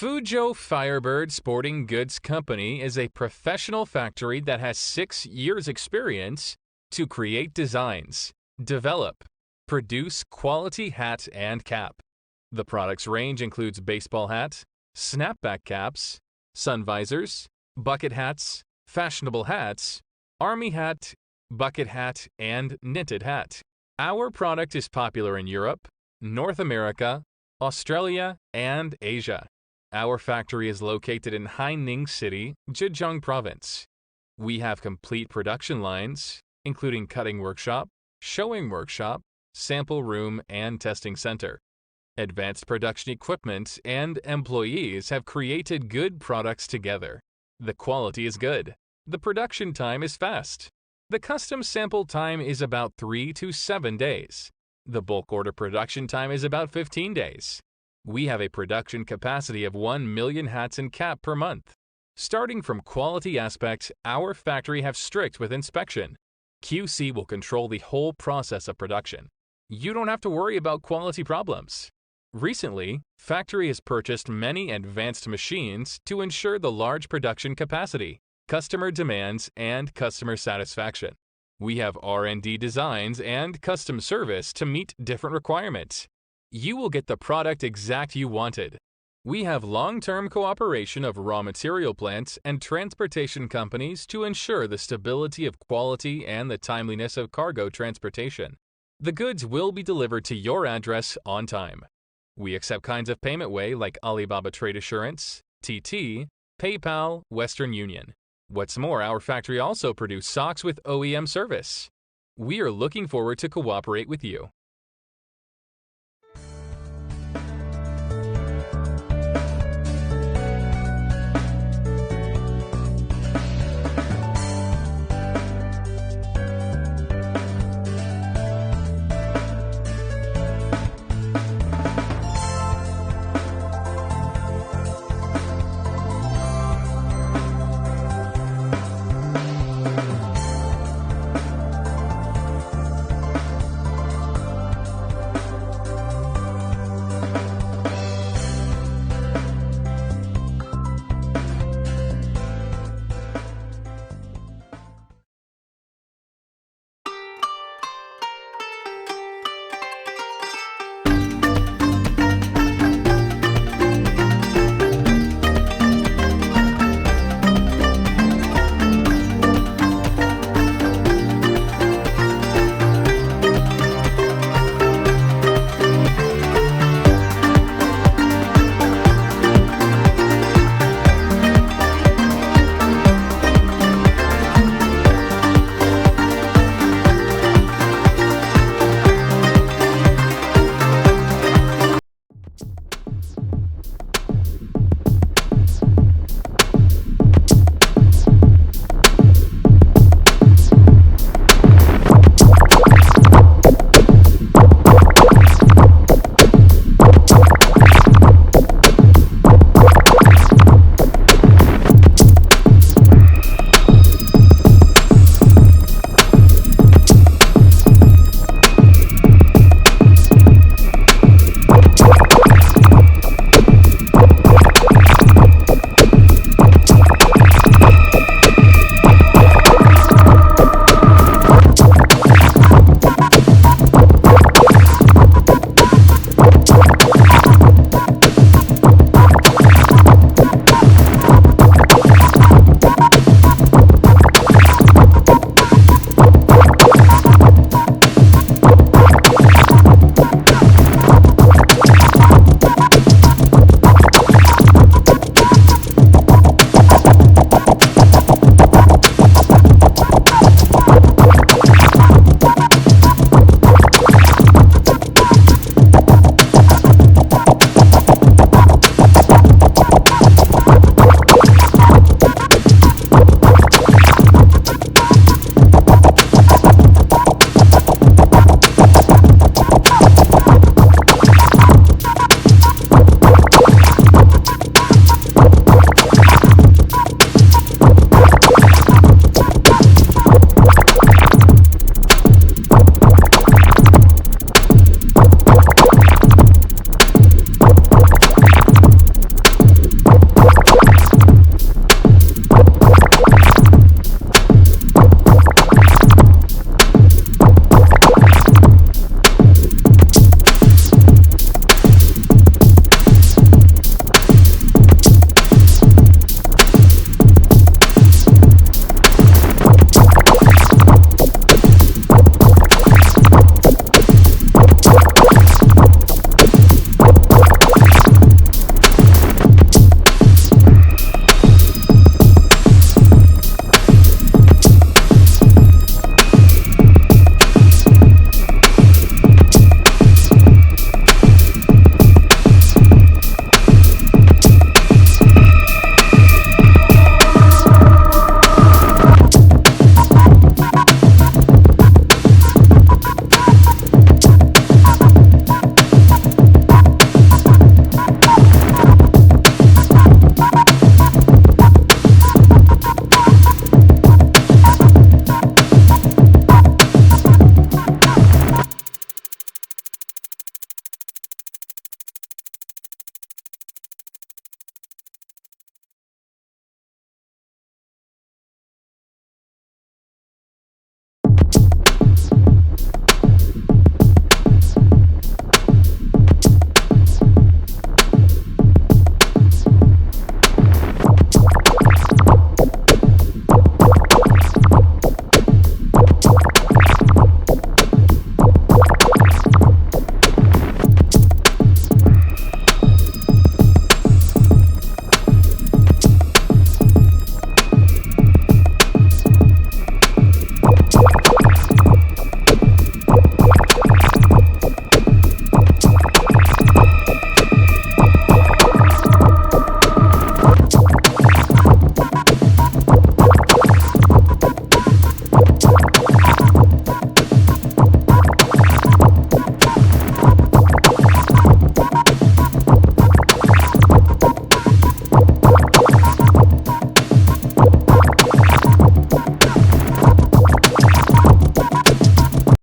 Fuzhou Firebird Sporting Goods Company is a professional factory that has 6 years' experience to create designs, develop, produce quality hat and cap. The product's range includes baseball hat, snapback caps, sun visors, bucket hats, fashionable hats, army hat, bucket hat, and knitted hat. Our product is popular in Europe, North America, Australia, and Asia. Our factory is located in Haining City, Zhejiang Province. We have complete production lines, including cutting workshop, showing workshop, sample room, and testing center. Advanced production equipment and employees have created good products together. The quality is good. The production time is fast. The custom sample time is about 3 to 7 days. The bulk order production time is about 15 days. We have a production capacity of 1 million hats and cap per month. Starting from quality aspects, our factory have strict with inspection. QC will control the whole process of production. You don't have to worry about quality problems. Recently, factory has purchased many advanced machines to ensure the large production capacity, customer demands, and customer satisfaction. We have R&D designs and custom service to meet different requirements. You will get the product exact you wanted. We have long-term cooperation of raw material plants and transportation companies to ensure the stability of quality and the timeliness of cargo transportation. The goods will be delivered to your address on time. We accept kinds of payment way like Alibaba Trade Assurance, TT, PayPal, Western Union. What's more, our factory also produces socks with OEM service. We are looking forward to cooperate with you.